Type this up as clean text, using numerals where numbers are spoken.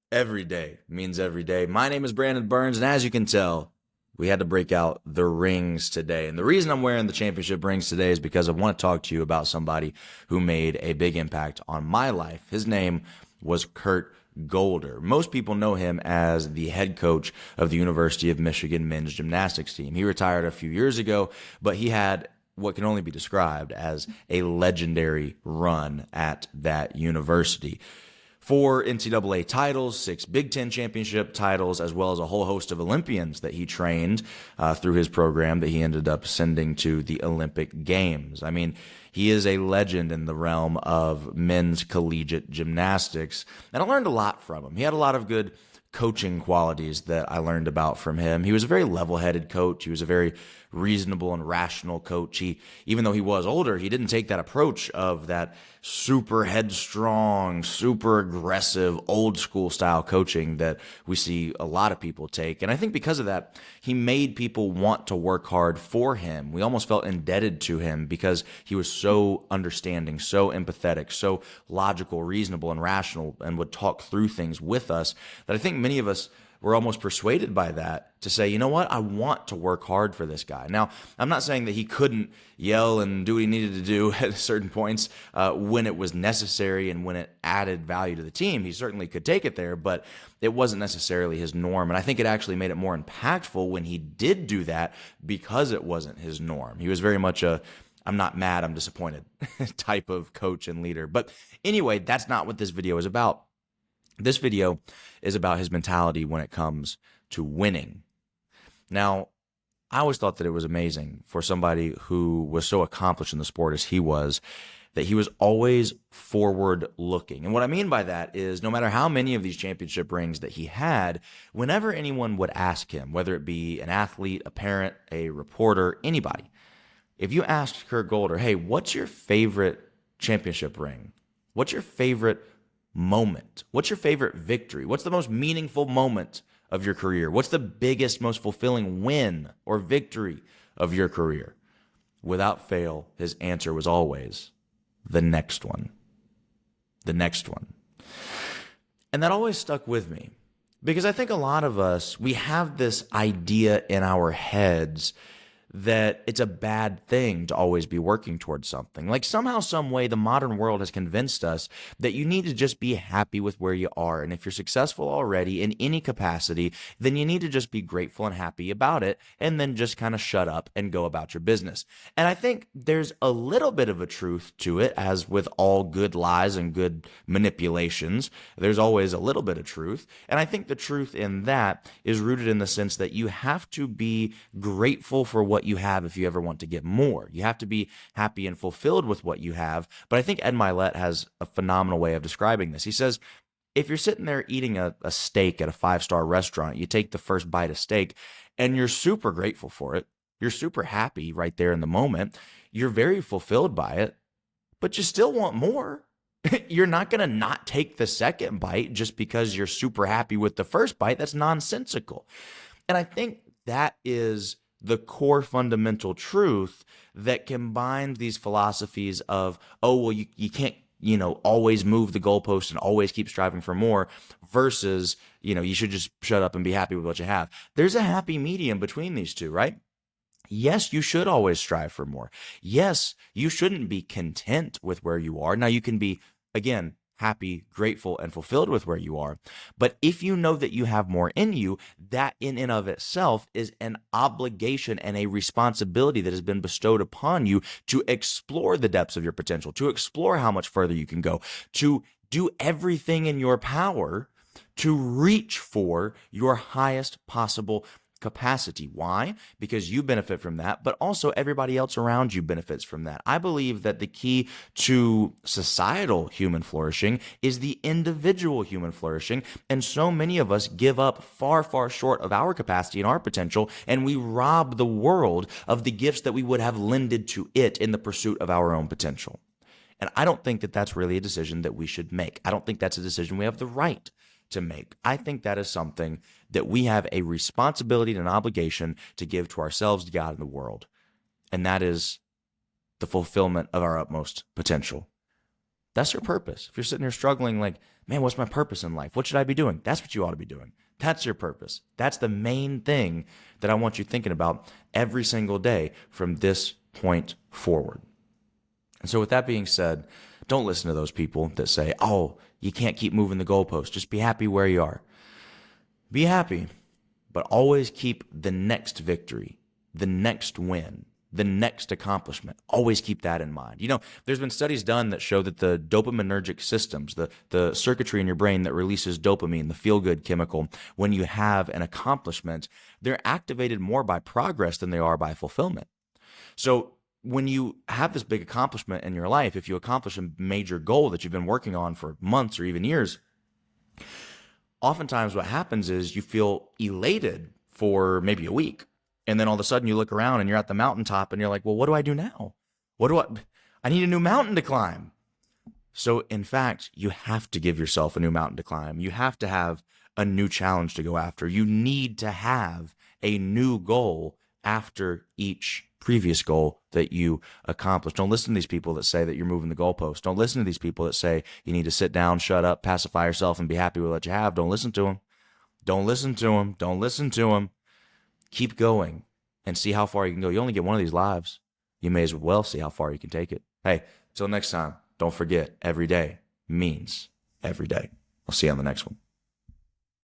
Every day means every day. My name is Brandon Burns, and as you can tell, we had to break out the rings today. And the reason I'm wearing the championship rings today is because I want to talk to you about somebody who made a big impact on my life. His name was Kurt Golder. Most people know him as the head coach of the University of Michigan men's gymnastics team. He retired a few years ago, but he had what can only be described as a legendary run at that university. 4 NCAA titles, 6 Big Ten championship titles, as well as a whole host of Olympians that he trained through his program that he ended up sending to the Olympic Games. I mean, he is a legend in the realm of men's collegiate gymnastics, and I learned a lot from him. He had a lot of good coaching qualities that I learned about from him. He was a very level-headed coach. He was a very reasonable and rational coach. Even though he was older, he didn't take that approach of that super headstrong, super aggressive, old school style coaching that we see a lot of people take. And I think because of that, he made people want to work hard for him. We almost felt indebted to him because he was so understanding, so empathetic, so logical, reasonable, and rational, and would talk through things with us that I think many of us were almost persuaded by that to say, you know what, I want to work hard for this guy. Now, I'm not saying that he couldn't yell and do what he needed to do at certain points when it was necessary and when it added value to the team. He certainly could take it there, but it wasn't necessarily his norm. And I think it actually made it more impactful when he did do that because it wasn't his norm. He was very much a I'm not mad, I'm disappointed type of coach and leader. But anyway, that's not what this video is about. This video is about his mentality when it comes to winning. Now, I always thought that it was amazing for somebody who was so accomplished in the sport as he was, that he was always forward looking. And what I mean by that is no matter how many of these championship rings that he had, whenever anyone would ask him, whether it be an athlete, a parent, a reporter, anybody, if you asked Kurt Golder, hey, what's your favorite championship ring? What's your favorite moment? What's your favorite victory? What's the most meaningful moment of your career? What's the biggest, most fulfilling win or victory of your career? Without fail, his answer was always the next one. The next one. And that always stuck with me because I think a lot of us, we have this idea in our heads that it's a bad thing to always be working towards something. Like somehow, some way, the modern world has convinced us that you need to just be happy with where you are. And if you're successful already in any capacity, then you need to just be grateful and happy about it and then just kind of shut up and go about your business. And I think there's a little bit of a truth to it, as with all good lies and good manipulations. There's always a little bit of truth. And I think the truth in that is rooted in the sense that you have to be grateful for what you have if you ever want to get more. You have to be happy and fulfilled with what you have. But I think Ed Milet has a phenomenal way of describing this. He says, if you're sitting there eating a steak at a 5-star restaurant, you take the first bite of steak and you're super grateful for it. You're super happy right there in the moment. You're very fulfilled by it, but you still want more. You're not going to not take the second bite just because you're super happy with the first bite. That's nonsensical. And I think that is the core fundamental truth that combines these philosophies of, oh, well, you can't, always move the goalpost and always keep striving for more versus, you should just shut up and be happy with what you have. There's a happy medium between these two, right? Yes, you should always strive for more. Yes, you shouldn't be content with where you are. Now, you can be, again, happy, grateful, and fulfilled with where you are. But if you know that you have more in you, that in and of itself is an obligation and a responsibility that has been bestowed upon you to explore the depths of your potential, to explore how much further you can go, to do everything in your power to reach for your highest possible capacity. Why? Because you benefit from that, but also everybody else around you benefits from that. I believe that the key to societal human flourishing is the individual human flourishing, and so many of us give up far, far short of our capacity and our potential, and we rob the world of the gifts that we would have lended to it in the pursuit of our own potential. And I don't think that that's really a decision that we should make. I don't think that's a decision we have the right to make. I think that is something that we have a responsibility and an obligation to give to ourselves, to God, and the world. And that is the fulfillment of our utmost potential. That's your purpose. If you're sitting here struggling, like, man, what's my purpose in life? What should I be doing? That's what you ought to be doing. That's your purpose. That's the main thing that I want you thinking about every single day from this point forward. And so with that being said, don't listen to those people that say, oh, you can't keep moving the goalpost. Just be happy where you are. Be happy, but always keep the next victory, the next win, the next accomplishment. Always keep that in mind. You know, there's been studies done that show that the dopaminergic systems, the circuitry in your brain that releases dopamine, the feel-good chemical, when you have an accomplishment, they're activated more by progress than they are by fulfillment. So when you have this big accomplishment in your life, if you accomplish a major goal that you've been working on for months or even years, oftentimes what happens is you feel elated for maybe a week. And then all of a sudden you look around and you're at the mountaintop and you're like, well, what do I do now? I need a new mountain to climb. So in fact, you have to give yourself a new mountain to climb. You have to have a new challenge to go after. You need to have a new goal after each previous goal that you accomplished. Don't listen to these people that say that you're moving the goalpost. Don't listen to these people that say you need to sit down, shut up, pacify yourself, and be happy with what you have. Don't listen to them. Don't listen to them. Don't listen to them. Keep going and see how far you can go. You only get one of these lives. You may as well see how far you can take it. Hey, till next time, don't forget, every day means every day. I'll see you on the next one.